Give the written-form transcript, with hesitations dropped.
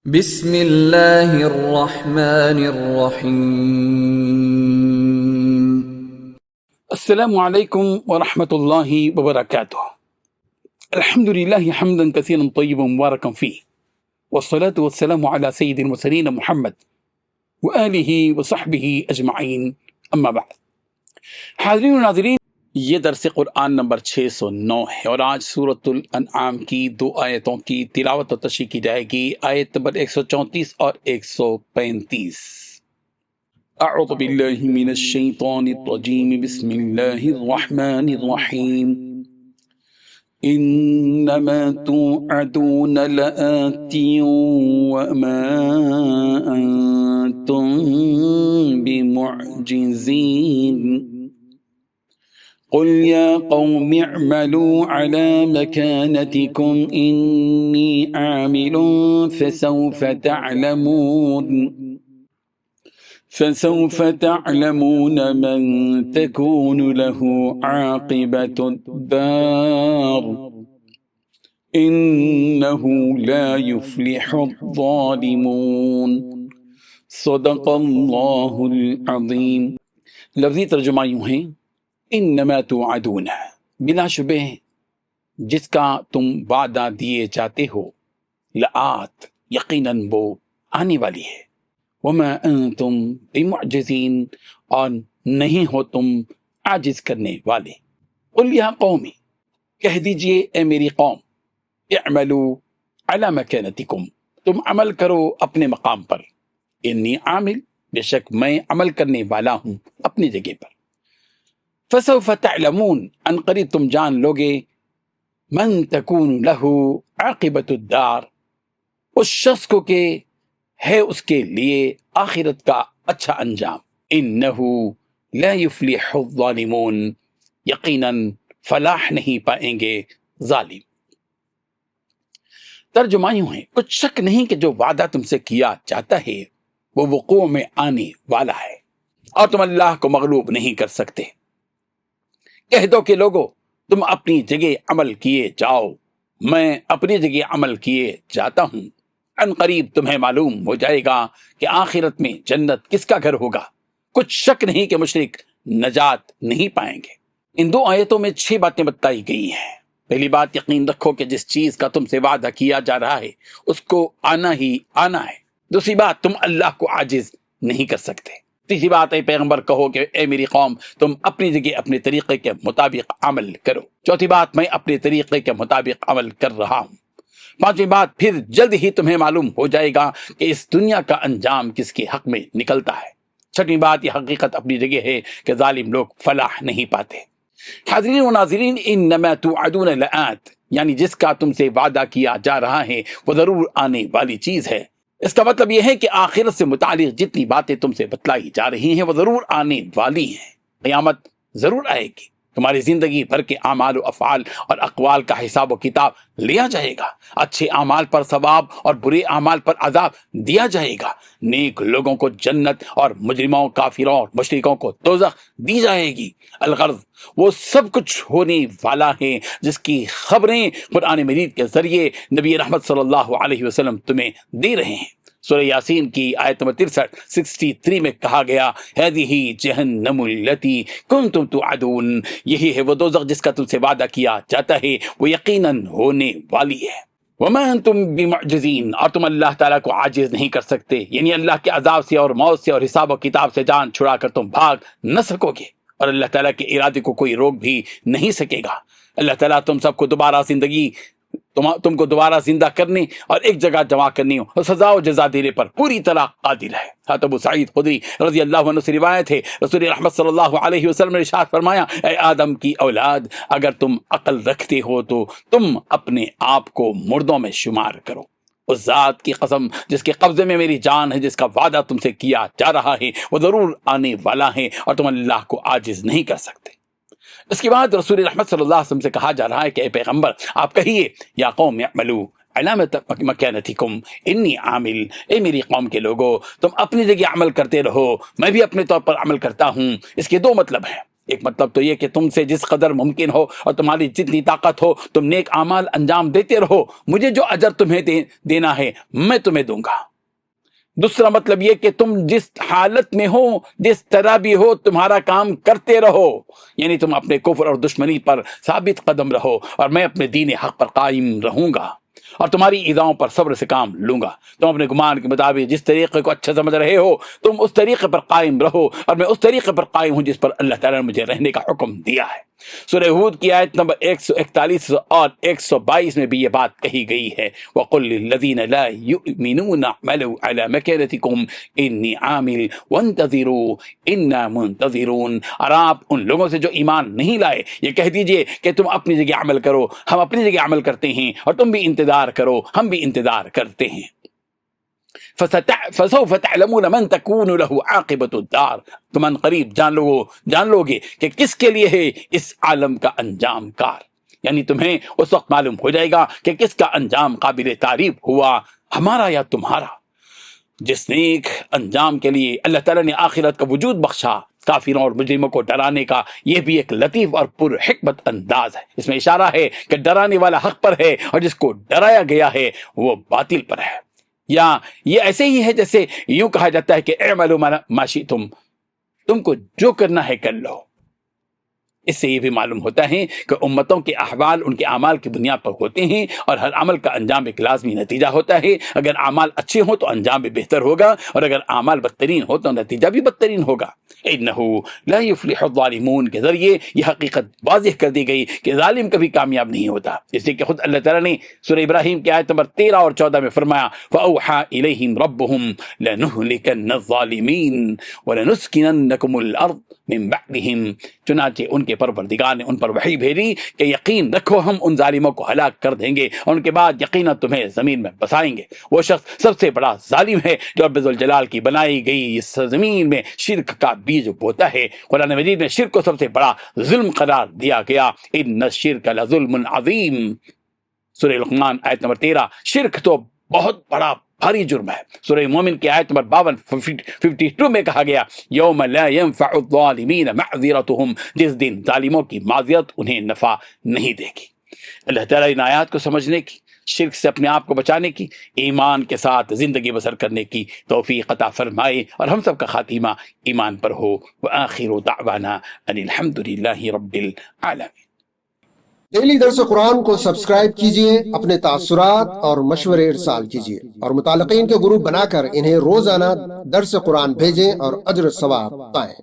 بسم اللہ الرحمن الرحیم۔ السلام علیکم ورحمۃ اللہ وبرکاتہ۔ الحمد للہ حمدا کثیرا طیبا مبارکا فیہ، والصلاة والسلام علی سید المرسلین محمد وآلہ وصحبہ اجمعین، اما بعد۔ حاضرین و ناظرین، یہ درس قرآن نمبر 609 ہے اور آج سورۃ الانعام کی 2 آیتوں کی تلاوت و تشریح کی جائے گی، آیت نمبر 134 اور 135۔ اعوذ باللہ من الشیطان الرجیم، بسم اللہ الرحمن الرحیم۔ انما توعدون لآت وما انتم بمعجزین۔ قل يا قوم اعملوا على مكانتكم إني عامل فسوف تعلمون من تكون له عاقبة الدار إنه لا يفلح الظالمون۔ صدق اللہ العظیم۔ لفظی ترجمہ یوں ہیں، انما توعدون، بلا شبہ جس کا تم وعدہ دیے جاتے ہو، لآت، یقیناً وہ آنے والی ہے، وما انتم بمعجزین، اور نہیں ہو تم عاجز کرنے والے۔ قل یا قومی، کہہ دیجئے اے میری قوم، اعملوا علی مکانتکم، تم عمل کرو اپنے مقام پر، انی عامل، بے شک میں عمل کرنے والا ہوں اپنی جگہ پر، فسوف تعلمون، ان قریب تم جان لوگے، من تکون لہ عاقبۃ الدار، اس شخص کو کہ ہے اس کے لیے آخرت کا اچھا انجام، انہ لا یفلح الظالمون، یقیناً فلاح نہیں پائیں گے ظالم۔ ترجمہ یوں ہے، کچھ شک نہیں کہ جو وعدہ تم سے کیا جاتا ہے وہ وقوع میں آنے والا ہے، اور تم اللہ کو مغلوب نہیں کر سکتے۔ کہہ دو کہ لوگو تم اپنی جگہ عمل کیے جاؤ، میں اپنی جگہ عمل کیے جاتا ہوں، ان قریب تمہیں معلوم ہو جائے گا کہ آخرت میں جنت کس کا گھر ہوگا۔ کچھ شک نہیں کہ مشرک نجات نہیں پائیں گے۔ ان 2 آیتوں میں 6 باتیں بتائی گئی ہیں۔ پہلی بات، یقین رکھو کہ جس چیز کا تم سے وعدہ کیا جا رہا ہے اس کو آنا ہی آنا ہے۔ دوسری بات، تم اللہ کو عاجز نہیں کر سکتے۔ تیسری بات، اے پیغمبر کہو کہ اے میری قوم تم اپنی جگہ اپنے طریقے کے مطابق عمل کرو۔ چوتھی بات، میں اپنے طریقے کے مطابق عمل کر رہا ہوں۔ پانچویں بات، پھر جلد ہی تمہیں معلوم ہو جائے گا کہ اس دنیا کا انجام کس کے حق میں نکلتا ہے۔ چھٹویں بات، یہ حقیقت اپنی جگہ ہے کہ ظالم لوگ فلاح نہیں پاتے۔ حاضرین و ناظرین، انما توعدون لآت، یعنی جس کا تم سے وعدہ کیا جا رہا ہے وہ ضرور آنے والی چیز ہے۔ اس کا مطلب یہ ہے کہ آخرت سے متعلق جتنی باتیں تم سے بتلائی جا رہی ہیں وہ ضرور آنے والی ہیں۔ قیامت ضرور آئے گی، تمہاری زندگی بھر کے اعمال و افعال اور اقوال کا حساب و کتاب لیا جائے گا، اچھے اعمال پر ثواب اور برے اعمال پر عذاب دیا جائے گا، نیک لوگوں کو جنت اور مجرموں، کافروں اور مشرکوں کو دوزخ دی جائے گی۔ الغرض، وہ سب کچھ ہونے والا ہے جس کی خبریں قرآن مجید کے ذریعے نبی رحمت صلی اللہ علیہ وسلم تمہیں دے رہے ہیں۔ سورہ یاسین کی آیت نمبر 63 میں کہا گیا، هذه جہنم التی کنتم توعدون، یہی ہے وہ دوزخ جس کا تم سے وعدہ کیا جاتا ہے، وہ یقیناً ہونے والی ہے۔ وما انتم بمعجزین، اور تم اللہ تعالیٰ کو عاجز نہیں کر سکتے، یعنی اللہ کے عذاب سے اور موت سے اور حساب و کتاب سے جان چھڑا کر تم بھاگ نہ سکو گے، اور اللہ تعالیٰ کے ارادے کو کوئی روک بھی نہیں سکے گا۔ اللہ تعالیٰ تم سب کو تم کو دوبارہ زندہ کرنے اور ایک جگہ جمع کرنے اور سزا و جزا دینے پر پوری طرح قادر ہے۔ حضرت ابو سعید خدری رضی اللہ عنہ سے روایت ہے، رسول رحمت صلی اللہ علیہ وسلم نے ارشاد فرمایا، اے آدم کی اولاد، اگر تم عقل رکھتے ہو تو تم اپنے آپ کو مردوں میں شمار کرو۔ اس ذات کی قسم جس کے قبضے میں میری جان ہے، جس کا وعدہ تم سے کیا جا رہا ہے وہ ضرور آنے والا ہے، اور تم اللہ کو عاجز نہیں کر سکتے۔ اس کے بعد رسول رحمت صلی اللہ علیہ وسلم سے کہا جا رہا ہے کہ اے پیغمبر آپ کہیے، یا قوم اعملوا علامت مکانتکم انی عامل، اے میری قوم کے لوگو تم اپنی جگہ عمل کرتے رہو، میں بھی اپنے طور پر عمل کرتا ہوں۔ اس کے 2 مطلب ہیں۔ ایک مطلب تو یہ کہ تم سے جس قدر ممکن ہو اور تمہاری جتنی طاقت ہو تم نیک اعمال انجام دیتے رہو، مجھے جو اجر تمہیں دینا ہے میں تمہیں دوں گا۔ دوسرا مطلب یہ کہ تم جس حالت میں ہو، جس طرح بھی ہو، تمہارا کام کرتے رہو، یعنی تم اپنے کفر اور دشمنی پر ثابت قدم رہو اور میں اپنے دین حق پر قائم رہوں گا اور تمہاری ایذاؤں پر صبر سے کام لوں گا۔ تم اپنے گمان کے مطابق جس طریقے کو اچھا سمجھ رہے ہو تم اس طریقے پر قائم رہو اور میں اس طریقے پر قائم ہوں جس پر اللہ تعالیٰ نے مجھے رہنے کا حکم دیا ہے۔ سورہ ہود کی آیت نمبر 141 اور 122 میں بھی یہ بات کہی گئی ہے، وَقُلْ لِلَّذِينَ لَا يُؤْمِنُونَ اعْمَلُوا عَلَى مَكَانَتِكُمْ إِنِّي عَامِلٌ وَانْتَظِرُوا إِنَّا مُنْتَظِرُونَ، اور آپ ان لوگوں سے جو ایمان نہیں لائے یہ کہہ دیجئے کہ تم اپنی جگہ عمل کرو، ہم اپنی جگہ عمل کرتے ہیں، اور تم بھی انتظار کرو، ہم بھی انتظار کرتے ہیں۔ فسوف تعلمون من تكون له عاقبۃ الدار، تم ان قریب جان لو گے کہ کس کے لیے ہے اس عالم کا انجام کار، یعنی تمہیں اس وقت معلوم ہو جائے گا کہ کس کا انجام قابل تعریف ہوا، ہمارا یا تمہارا۔ جس نیک انجام کے لیے اللہ تعالیٰ نے آخرت کا وجود بخشا، کافروں اور مجرموں کو ڈرانے کا یہ بھی ایک لطیف اور پر حکمت انداز ہے۔ اس میں اشارہ ہے کہ ڈرانے والا حق پر ہے اور جس کو ڈرایا گیا ہے وہ باطل پر ہے۔ یا یہ ایسے ہی ہے جیسے یوں کہا جاتا ہے کہ اعملوا ما شئتم، تم کو جو کرنا ہے کر لو۔ اس سے یہ بھی معلوم ہوتا ہے کہ امتوں کے احوال ان کے اعمال کی بنیاد پر ہوتے ہیں اور ہر عمل کا انجام ایک لازمی نتیجہ ہوتا ہے۔ اگر اعمال اچھے ہوں تو انجام بھی بہتر ہوگا اور اگر اعمال بدترین ہو تو نتیجہ بھی بدترین ہوگا۔ إِنَّهُ لَا يُفْلِحُ الظَّالِمُونَ کے ذریعے یہ حقیقت واضح کر دی گئی کہ ظالم کبھی کامیاب نہیں ہوتا، اس لیے کہ خود اللہ تعالیٰ نے سورہ ابراہیم کی آیت نمبر 13 اور 14 میں فرمایا فَأَوْحَىٰ إِلَيْهِمْ رَبُّهُمْ لَنُهْلِكَنَّ الظَّالِمِينَ وَلَنُسْكِنَنَّكُمُ الْأَرْضَ مِن بَعْدِهِمْ، چنانچہ ان کے پروردگار نے ان پر وحی بھیجی کہ یقین رکھو ہم ان ظالموں کو ہلاک کر دیں گے اور ان کے بعد یقینا تمہیں زمین میں بسائیں گے۔ وہ شخص سب سے بڑا ظالم ہے جو رب ذوالجلال کی بنائی گئی اس زمین میں شرک کا بیج بوتا ہے۔ قرآن مجید میں شرک کو سب سے بڑا ظلم قرار دیا گیا، ان الشرک لظلم عظیم، سورہ لقمان آیت نمبر 13۔ شرک تو بہت بڑا بھاری جرم ہے۔ سورہ مومن کی آیت نمبر 52 میں کہا گیا یوم لا ينفع الظالمین معذرتهم، جس دن ظالموں کی معذرت انہیں نفع نہیں دے گی۔ اللہ تعالیٰ ان آیات کو سمجھنے کی، شرک سے اپنے آپ کو بچانے کی، ایمان کے ساتھ زندگی بسر کرنے کی توفیق عطا فرمائے اور ہم سب کا خاتمہ ایمان پر ہو۔ وآخر دعوانا ان الحمد للہ رب العالمین۔ ڈیلی درس قرآن کو سبسکرائب کیجئے، اپنے تاثرات اور مشورے ارسال کیجئے اور متعلقین کے گروپ بنا کر انہیں روزانہ درس قرآن بھیجیں اور اجر ثواب پائیں۔